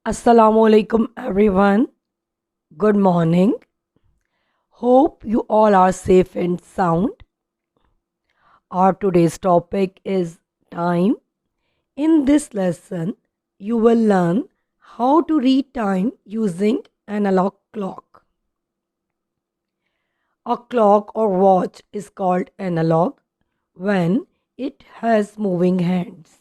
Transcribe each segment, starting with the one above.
Assalamu alaikum everyone. Good morning. Hope you all are safe and sound. Our today's topic is time. In this lesson, you will learn how to read time using analog clock. A clock or watch is called analog when it has moving hands.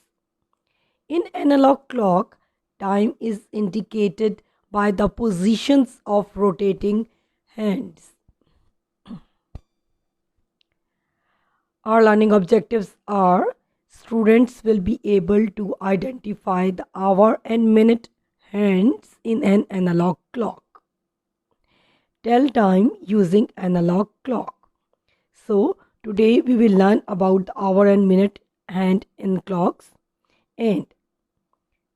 In analog clock, time is indicated by the positions of rotating hands. Our learning objectives are students will be able to identify the hour and minute hands in an analog clock. Tell time using analog clock. So, today we will learn about the hour and minute hand in clocks, and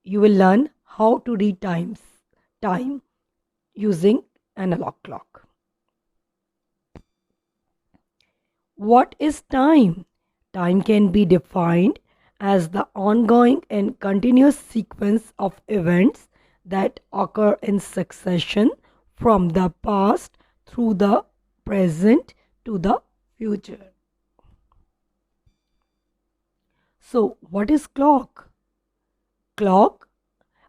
you will learn how to read time using analog clock. What is time? Time can be defined as the ongoing and continuous sequence of events that occur in succession from the past through the present to the future. So, what is clock? Clock,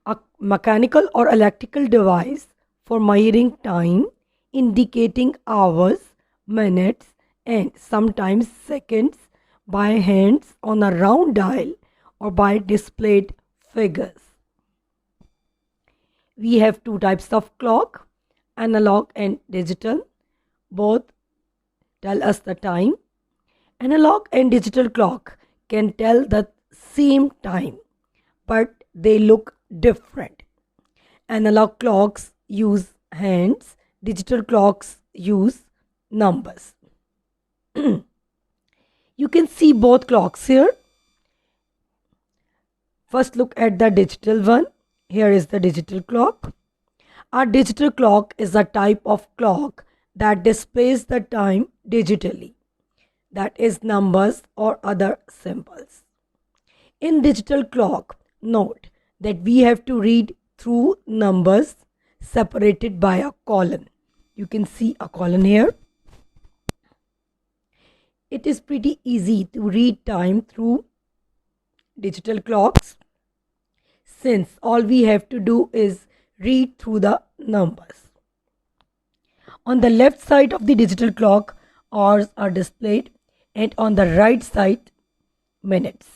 a mechanical or electrical device for measuring time, indicating hours, minutes, and sometimes seconds by hands on a round dial or by displayed figures. We have two types of clock, analog and digital. Both tell us the time. Analog and digital clock can tell the same time, but they look different. Analog clocks use hands, digital clocks use numbers. You can see both clocks here. First, look at the digital one. Here is the digital clock. A digital clock is a type of clock that displays the time digitally, that is, numbers or other symbols. In digital clock, note that we have to read through numbers separated by a colon. You can see a colon here. It is pretty easy to read time through digital clocks since all we have to do is read through the numbers. On the left side of the digital clock, hours are displayed, and on the right side, minutes.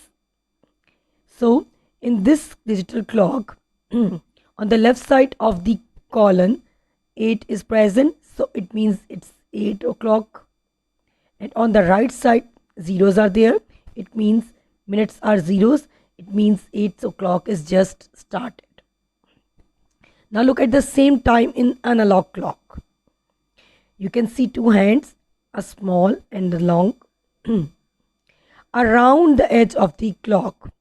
So, in this digital clock, on the left side of the column, 8 is present, so it means it's 8 o'clock. And on the right side, zeros are there. It means minutes are zeros. It means 8 o'clock is just started. Now look at the same time in analog clock. You can see two hands, a small and a long. Around the edge of the clock,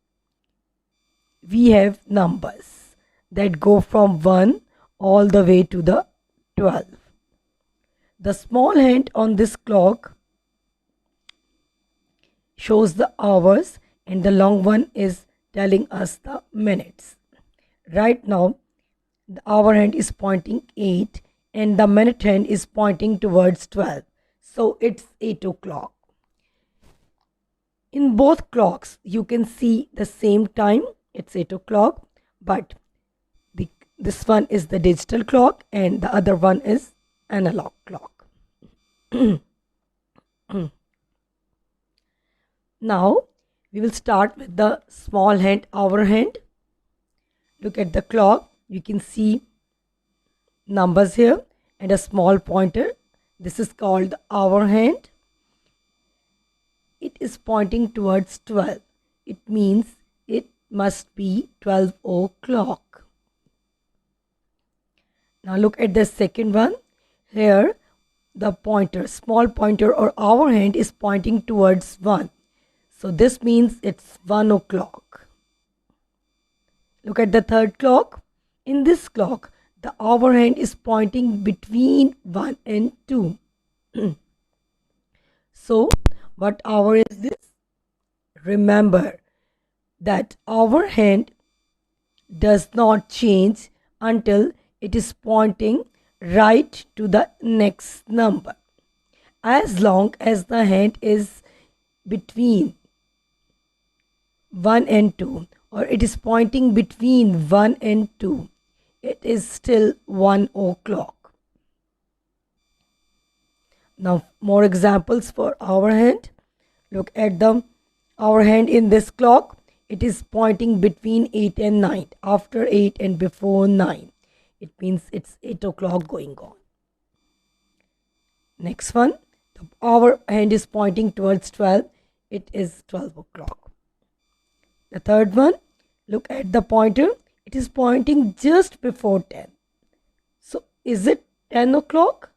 we have numbers that go from 1 all the way to the 12. The small hand on this clock shows the hours and the long one is telling us the minutes. Right now, the hour hand is pointing 8 and the minute hand is pointing towards 12. So it's 8 o'clock. In both clocks, you can see the same time. It's 8 o'clock, but this one is the digital clock and the other one is analog clock. Now, we will start with the small hand, hour hand. Look at the clock. You can see numbers here and a small pointer. This is called the hour hand. It is pointing towards 12. It means it must be 12 o'clock. Now look at the second one. Here, the pointer, small pointer or hour hand is pointing towards 1. So this means it's 1 o'clock. Look at the third clock. In this clock, the hour hand is pointing between 1 and 2. So, what hour is this? Remember that hour hand does not change until it is pointing right to the next number. As long as the hand is between 1 and 2, or it is pointing between 1 and 2, it is still 1 o'clock. Now more examples for hour hand. Look at the hour hand in this clock. It is pointing between 8 and 9, after 8 and before 9. It means it's 8 o'clock going on. Next one, the hour hand is pointing towards 12. It is 12 o'clock. The third one, look at the pointer. It is pointing just before 10. So is it 10 o'clock?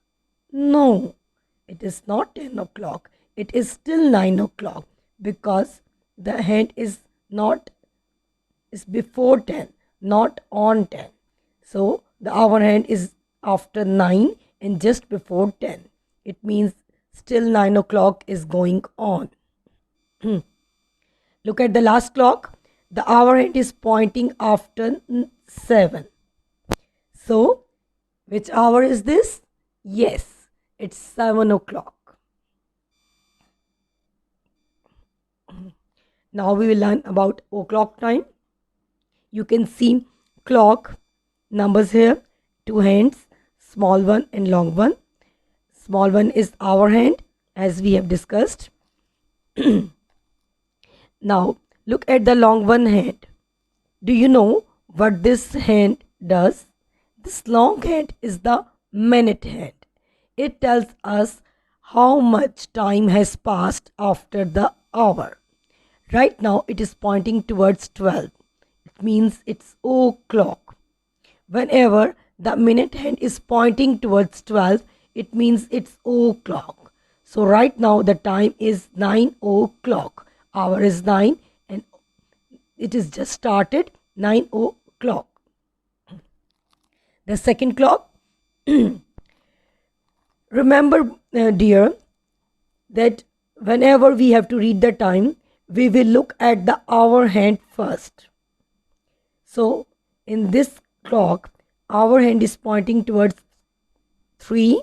No, it is not 10 o'clock. It is still 9 o'clock because the hand is before 10, not on 10. So the hour hand is after 9 and just before 10. It means still 9 o'clock is going on. Look at the last clock. The hour hand is pointing after 7. So which hour is this? Yes, it's 7 o'clock. Now we will learn about o'clock time. You can see clock numbers here, 2 hands, small one and long one. Small one is hour hand, as we have discussed. Now look at the long one hand. Do you know what this hand does? This long hand is the minute hand. It tells us how much time has passed after the hour. Right now it is pointing towards 12. It means it's o'clock. Whenever the minute hand is pointing towards 12, it means it's o'clock. So right now the time is 9 o'clock. Hour is 9 and it is just started 9 o'clock. The second clock. Remember, dear, that whenever we have to read the time, we will look at the hour hand first. So in this clock, hour hand is pointing towards 3.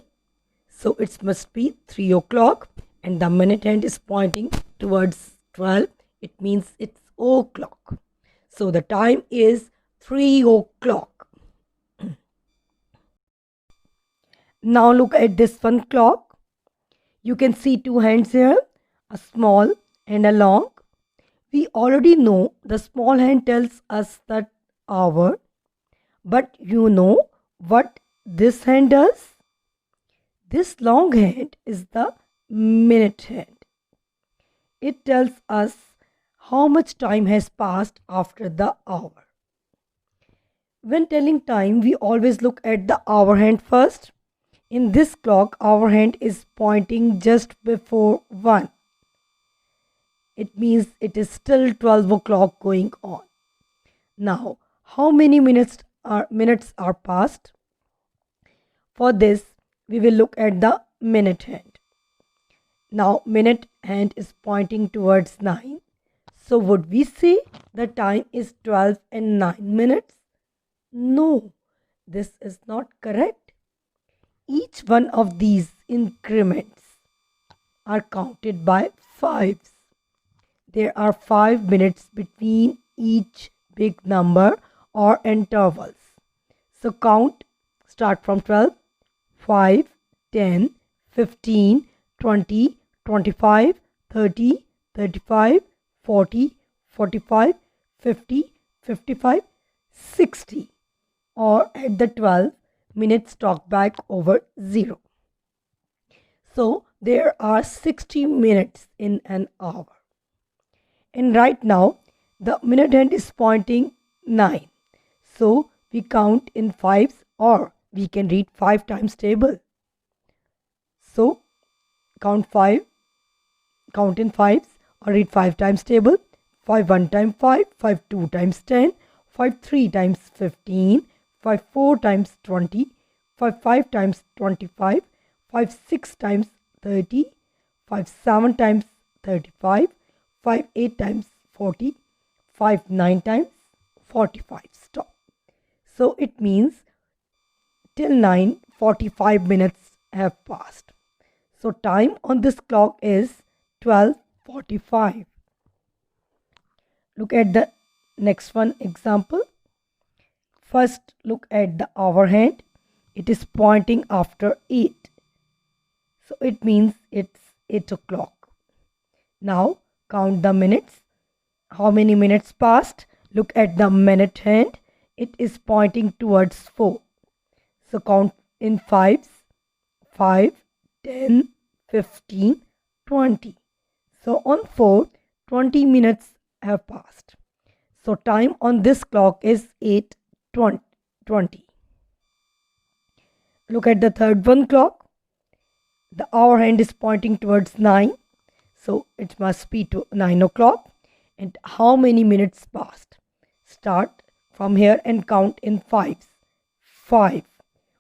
So it must be 3 o'clock. And the minute hand is pointing towards 12. It means it's o'clock. So the time is 3 o'clock. Now look at this one clock. You can see 2 hands here, a small and a long. We already know the small hand tells us the hour, but you know what this hand does? This long hand is the minute hand. It tells us how much time has passed after the hour. When telling time, we always look at the hour hand first. In this clock, hour hand is pointing just before 1. It means it is still 12 o'clock going on. Now, how many minutes are passed? For this, we will look at the minute hand. Now, minute hand is pointing towards 9. So, would we say the time is 12 and 9 minutes? No, this is not correct. Each one of these increments are counted by 5s. There are 5 minutes between each big number or intervals. So count, start from 12, 5, 10, 15, 20, 25, 30, 35, 40, 45, 50, 55, 60. Or at the 12 minutes talk back over 0. So there are 60 minutes in an hour. And right now the minute hand is pointing 9. So we count in 5s, or we can read 5 times table. So count in 5s or read 5 times table. 5 1 times 5, 5 2 times 10, 5 3 times 15, 5 4 times 20, 5 5 times 25, 5 6 times 30, 5 7 times 35, 5 8 times 40, 5 9 times 45. Stop. So it means till 9:45 minutes have passed. So time on this clock is 12:45. Look at the next one example. First look at the hour hand. It is pointing after 8. So it means it's 8 o'clock. Now count the minutes. How many minutes passed? Look at the minute hand. It is pointing towards 4. So count in fives. 5, 10, 15, 20. So on 4, 20 minutes have passed. So time on this clock is 8:20. Look at the third one clock. The hour hand is pointing towards 9. So it must be to 9 o'clock. And how many minutes passed? Start from here and count in fives. 5.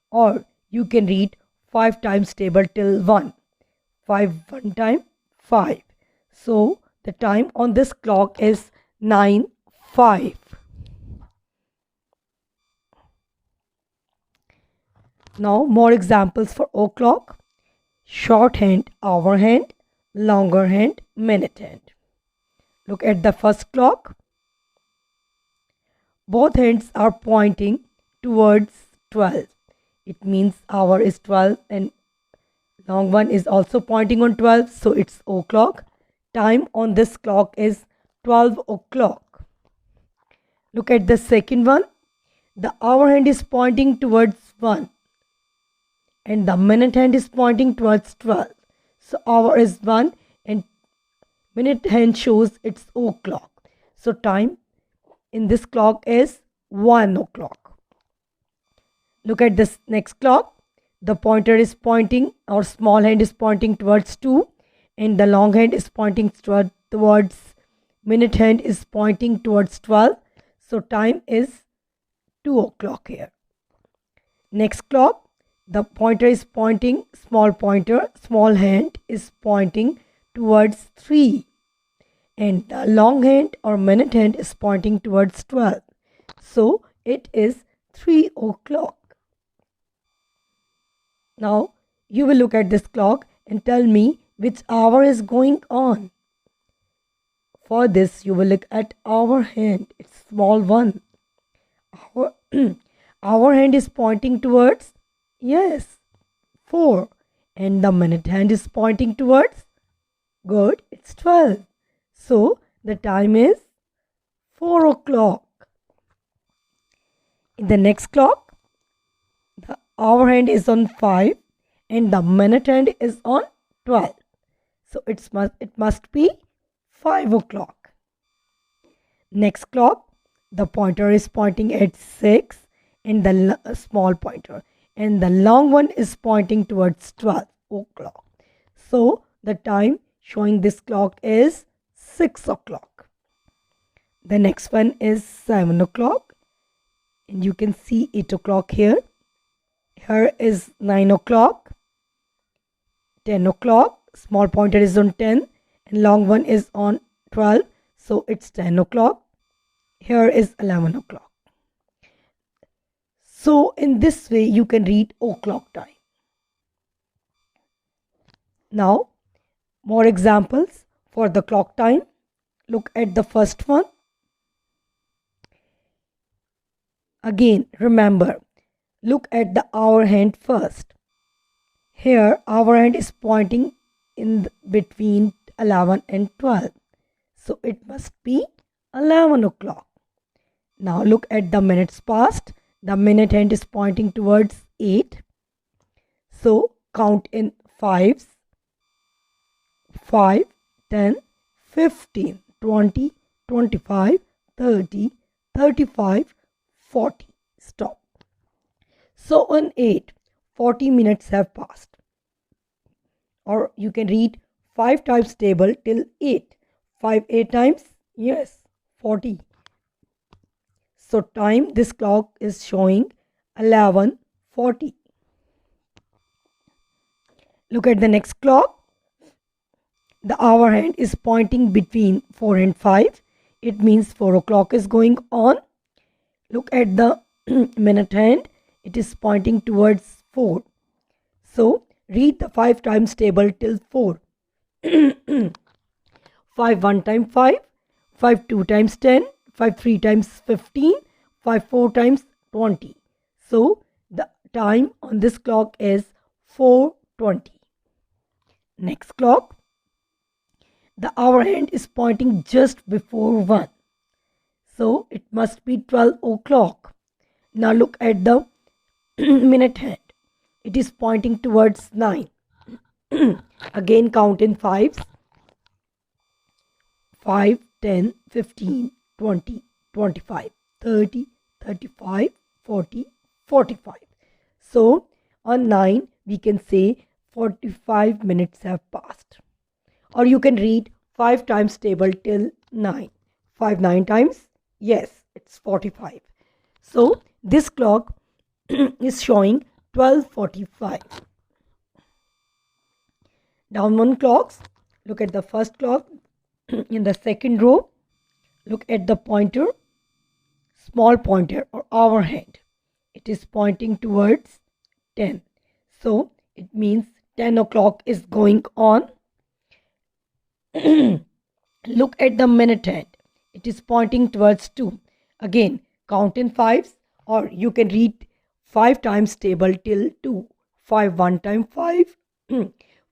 Or you can read 5 times table till 1. 5 one time, 5. So the time on this clock is 9:05. Now more examples for o'clock. Short hand, hour hand, longer hand, minute hand. Look at the first clock. Both hands are pointing towards 12. It means hour is 12 and long one is also pointing on 12. So it's o'clock. Time on this clock is 12 o'clock. Look at the second one. The hour hand is pointing towards 1. And the minute hand is pointing towards 12. So hour is 1 and minute hand shows it's o'clock. So time in this clock is 1 o'clock. Look at this next clock. The pointer is pointing, or small hand is pointing towards 2 and the long hand is pointing towards minute hand is pointing towards 12. So time is 2 o'clock here. Next clock. The pointer is pointing, small pointer, small hand is pointing towards 3. And the long hand or minute hand is pointing towards 12. So it is 3 o'clock. Now you will look at this clock and tell me which hour is going on. For this you will look at hour hand. It's small one. Hour hand is pointing towards, yes, 4. And the minute hand is pointing towards, good, it's 12. So the time is 4 o'clock. In the next clock, the hour hand is on 5 and the minute hand is on 12. So it must be 5 o'clock. Next clock, the pointer is pointing at 6 and the small pointer. And the long one is pointing towards 12 o'clock. So the time showing this clock is 6 o'clock. The next one is 7 o'clock. And you can see 8 o'clock here. Here is 9 o'clock. 10 o'clock. Small pointer is on 10 and long one is on 12. So it's 10 o'clock. Here is 11 o'clock. So in this way you can read o'clock time. Now more examples for the clock time. Look at the first one. Again remember, look at the hour hand first. Here hour hand is pointing in between 11 and 12. So it must be 11 o'clock. Now look at the minutes past. The minute hand is pointing towards 8. So count in fives. 5, 10, 15, 20, 25, 30, 35, 40. Stop. So on 8, 40 minutes have passed. Or you can read 5 times table till 8. 5 8 times, yes, 40. So time this clock is showing 11:40. Look at the next clock. The hour hand is pointing between 4 and 5. It means 4 o'clock is going on. Look at the minute hand, it is pointing towards 4. So read the 5 times table till 4. 5 1 times 5, 5 2 times 10, 5 3 times 15, 5 4 times 20. So the time on this clock is 4:20. Next clock, the hour hand is pointing just before 1. So it must be 12 o'clock. Now look at the minute hand. It is pointing towards 9. Again count in 5s. 5, 10, 15, 20, 25, 30, 35, 40, 45. So on 9 we can say 45 minutes have passed. Or you can read 5 times table till 9. 5 9 times? Yes, it's 45. So this clock is showing 12:45. Down one clocks. Look at the first clock. In the second row, look at the pointer, small pointer or hour hand. It is pointing towards 10. So it means 10 o'clock is going on. Look at the minute hand. It is pointing towards 2. Again, count in 5s, or you can read 5 times table till 2. 5 1 times 5,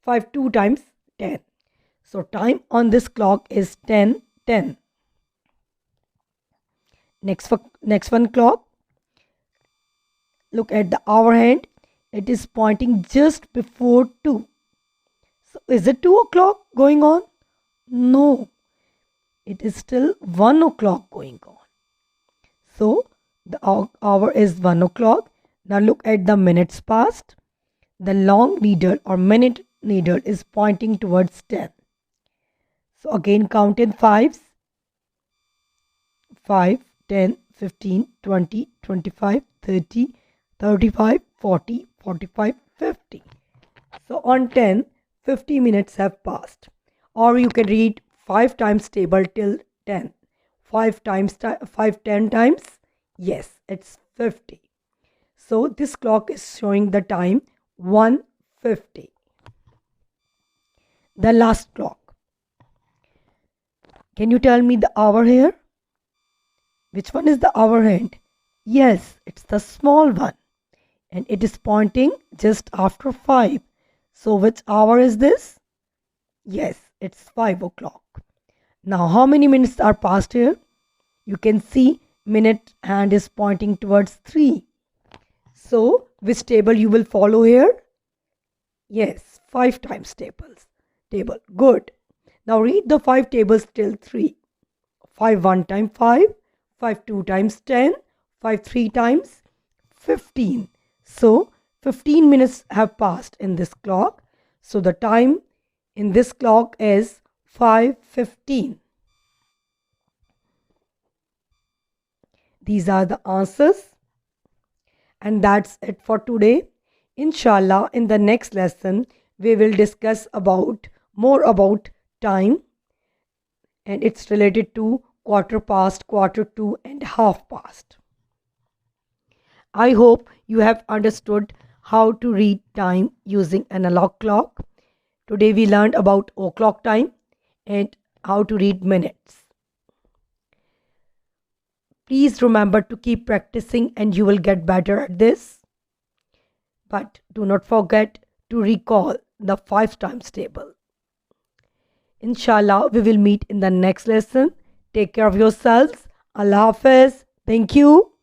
5 2 times 10. So time on this clock is 10:10. Next one clock. Look at the hour hand. It is pointing just before 2. So is it 2 o'clock going on? No. It is still 1 o'clock going on. So the hour is 1 o'clock. Now look at the minutes past. The long needle or minute needle is pointing towards 10. So again count in 5s. 5, 10, 15, 20, 25, 30, 35, 40, 45, 50. So on 10, 50 minutes have passed. Or you can read 5 times table till 10. 5 10 times? Yes, it's 50. So this clock is showing the time 1:50. The last clock. Can you tell me the hour here? Which one is the hour hand? Yes, it's the small one. And it is pointing just after 5. So which hour is this? Yes, it's 5 o'clock. Now how many minutes are passed here? You can see minute hand is pointing towards 3. So which table you will follow here? Yes, 5 times table. Good. Now read the 5 tables till 3. 5 1 times 5, 5 2 times 10, 5 3 times 15. So 15 minutes have passed in this clock. So the time in this clock is 5:15. These are the answers. And that's it for today. Inshallah, in the next lesson, we will discuss more about time, and it's related to quarter past, quarter to, and half past. I hope you have understood how to read time using analog clock. Today we learned about o'clock time and how to read minutes. Please remember to keep practicing and you will get better at this. But do not forget to recall the 5 times table. Inshallah, we will meet in the next lesson. Take care of yourselves. Allah Hafiz. Thank you.